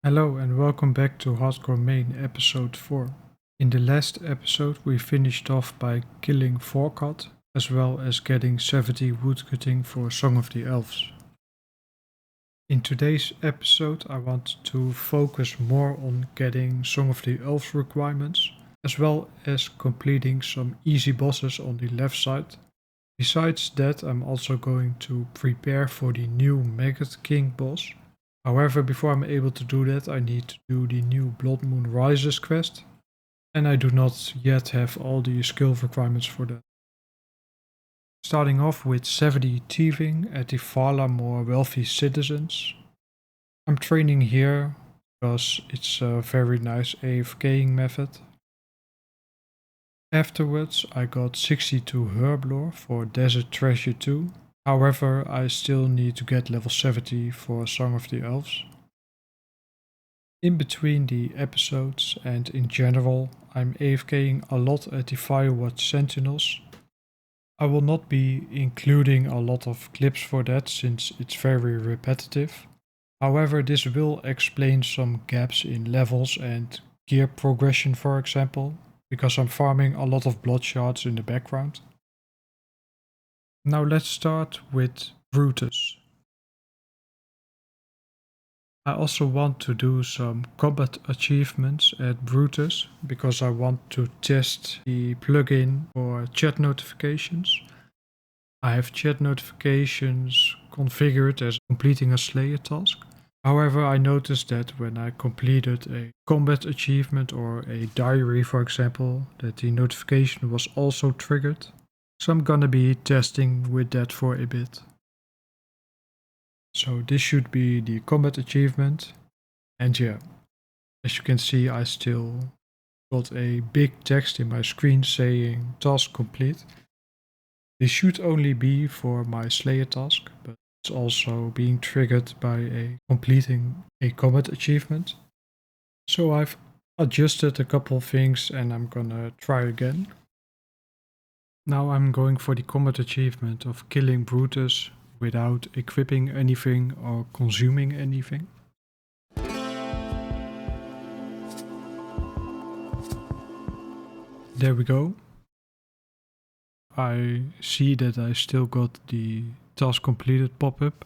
Hello and welcome back to Hardcore Main episode 4. In the last episode we finished off by killing Forkat as well as getting 70 woodcutting for Song of the Elves. In today's episode I want to focus more on getting Song of the Elves requirements as well as completing some easy bosses on the left side. Besides that, I'm also going to prepare for the new Maggot King boss. However, before I'm able to do that, I need to do the new Blood Moon Rises quest, and I do not yet have all the skill requirements for that. Starting off with 70 thieving at the Vala more wealthy citizens. I'm training here because it's a very nice AFKing method. Afterwards, I got 62 Herblore for Desert Treasure 2. However, I still need to get level 70 for Song of the Elves. In between the episodes and in general, I'm AFKing a lot at the Firewatch Sentinels. I will not be including a lot of clips for that since it's very repetitive. However, this will explain some gaps in levels and gear progression, for example, because I'm farming a lot of blood shards in the background. Now let's start with Brutus. I also want to do some combat achievements at Brutus because I want to test the plugin for chat notifications. I have chat notifications configured as completing a Slayer task. However, I noticed that when I completed a combat achievement or a diary, for example, that the notification was also triggered. So I'm gonna be testing with that for a bit. So this should be the combat achievement. And yeah, as you can see, I still got a big text in my screen saying task complete. This should only be for my Slayer task, but it's also being triggered by completing a combat achievement. So I've adjusted a couple of things and I'm gonna try again. Now I'm going for the combat achievement of killing Brutus without equipping anything or consuming anything. There we go. I see that I still got the task completed pop-up,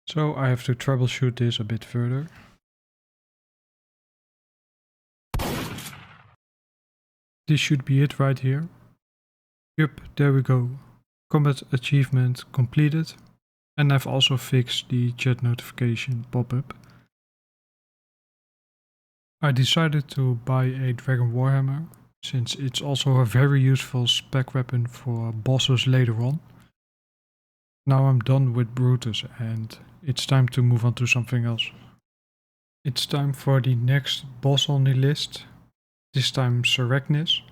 so I have to troubleshoot this a bit further. This should be it right here. Yep, there we go. Combat achievement completed. And I've also fixed the chat notification pop-up. I decided to buy a Dragon Warhammer, since it's also a very useful spec weapon for bosses later on. Now I'm done with Brutus and it's time to move on to something else. It's time for the next boss on the list, this time Sarachnis.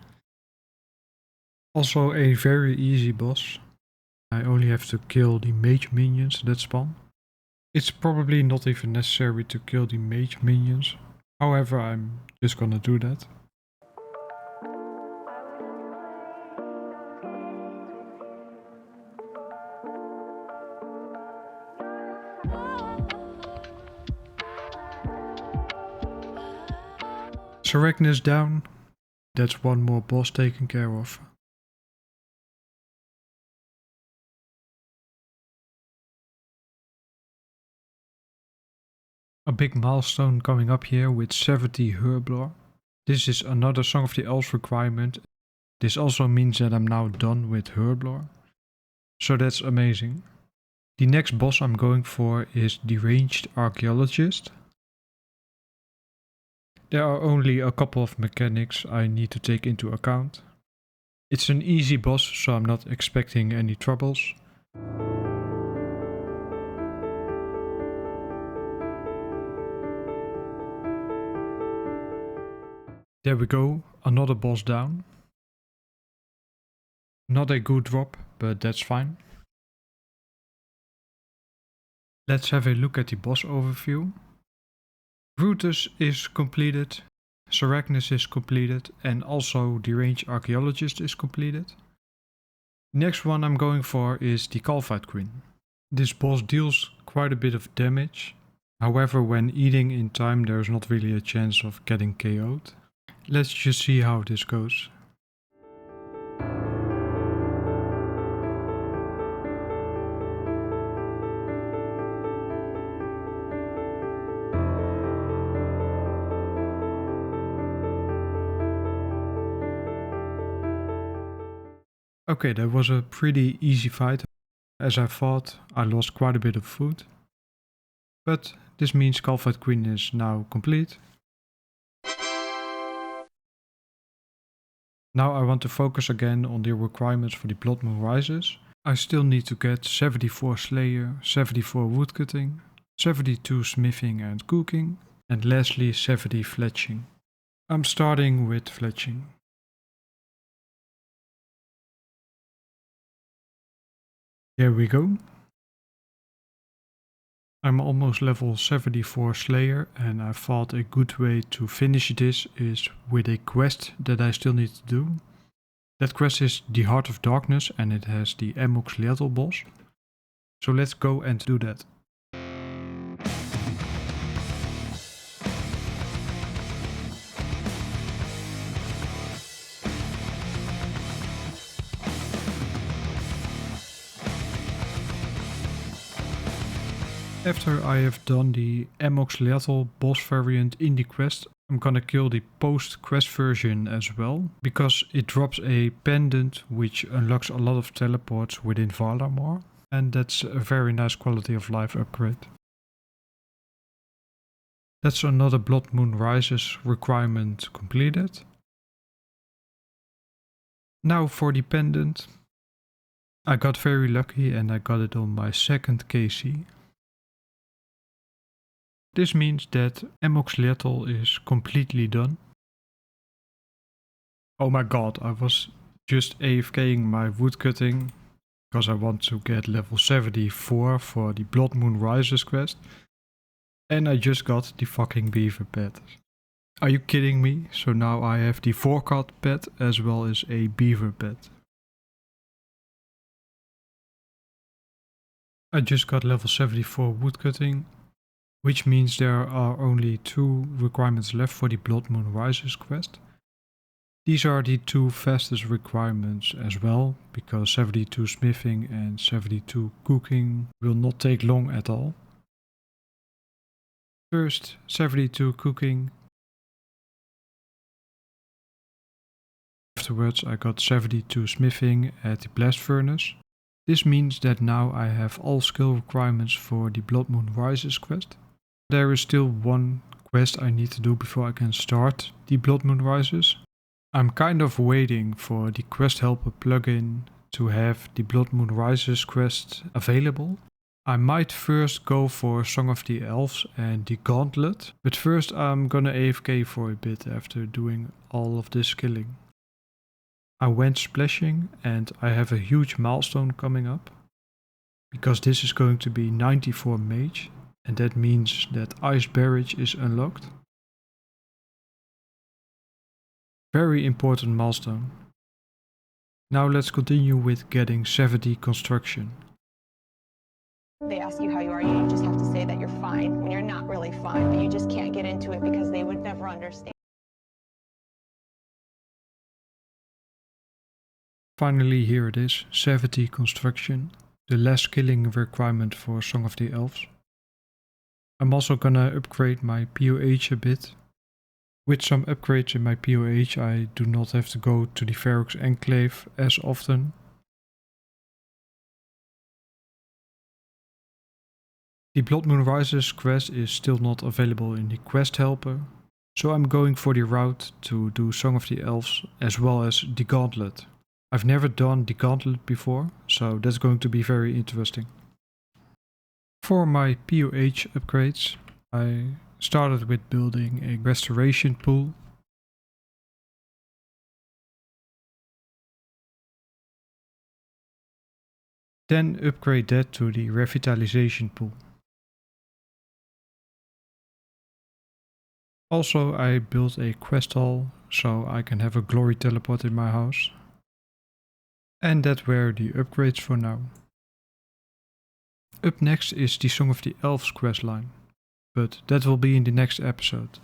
Also a very easy boss. I only have to kill the mage minions that spawn. It's probably not even necessary to kill the mage minions, however I'm just gonna do that. Sarachnis down, that's one more boss taken care of. A big milestone coming up here with 70 Herblore. This is another Song of the Elves requirement. This also means that I'm now done with Herblore. So that's amazing. The next boss I'm going for is Deranged Archaeologist. There are only a couple of mechanics I need to take into account. It's an easy boss, so I'm not expecting any troubles. There we go, another boss down. Not a good drop, but that's fine. Let's have a look at the boss overview. Brutus is completed, Sarachnis is completed, and also Deranged Archaeologist is completed. Next one I'm going for is the Kalphite Queen. This boss deals quite a bit of damage. However, when eating in time there's not really a chance of getting KO'd. Let's just see how this goes. Okay, that was a pretty easy fight. As I thought, I lost quite a bit of food. But this means Kalphite Queen is now complete. Now I want to focus again on the requirements for the Blood Moon Rises. I still need to get 74 Slayer, 74 Woodcutting, 72 Smithing and Cooking, and lastly 70 Fletching. I'm starting with Fletching. Here we go. I'm almost level 74 Slayer, and I thought a good way to finish this is with a quest that I still need to do. That quest is the Heart of Darkness and it has the Amoxhlietl boss. So let's go and do that. After I have done the Amoxhlietl boss variant in the quest, I'm gonna kill the post-quest version as well, because it drops a pendant which unlocks a lot of teleports within Valamar, and that's a very nice quality of life upgrade. That's another Blood Moon Rises requirement completed. Now for the pendant. I got very lucky and I got it on my second KC. This means that Amoxhlietl is completely done. Oh my god, I was just AFKing my woodcutting because I want to get level 74 for the Blood Moon Rises quest. And I just got the fucking beaver pet. Are you kidding me? So now I have the Forkat pet as well as a beaver pet. I just got level 74 woodcutting, which means there are only 2 requirements left for the Blood Moon Rises quest. These are the 2 fastest requirements as well, because 72 smithing and 72 cooking will not take long at all. First, 72 cooking. Afterwards I got 72 smithing at the blast furnace. This means that now I have all skill requirements for the Blood Moon Rises quest. There is still one quest I need to do before I can start the Blood Moon Rises. I'm kind of waiting for the Quest Helper plugin to have the Blood Moon Rises quest available. I might first go for Song of the Elves and the Gauntlet, but first I'm gonna AFK for a bit after doing all of this killing. I went splashing and I have a huge milestone coming up, because this is going to be 94 mage. And that means that Ice Barrage is unlocked. Very important milestone. Now let's continue with getting 70 construction. They ask you how you are, you just have to say that you're fine when you're not really fine, but you just can't get into it because they would never understand. Finally, here it is, 70 construction, the last killing requirement for Song of the Elves. I'm also gonna upgrade my POH a bit. With some upgrades in my POH I do not have to go to the Ferox Enclave as often. The Blood Moon Rises quest is still not available in the Quest Helper, so I'm going for the route to do Song of the Elves as well as the Gauntlet. I've never done the Gauntlet before, so that's going to be very interesting. For my POH upgrades, I started with building a restoration pool. Then upgrade that to the revitalization pool. Also I built a quest hall so I can have a glory teleport in my house. And that were the upgrades for now. Up next is the Song of the Elves questline. but that will be in the next episode.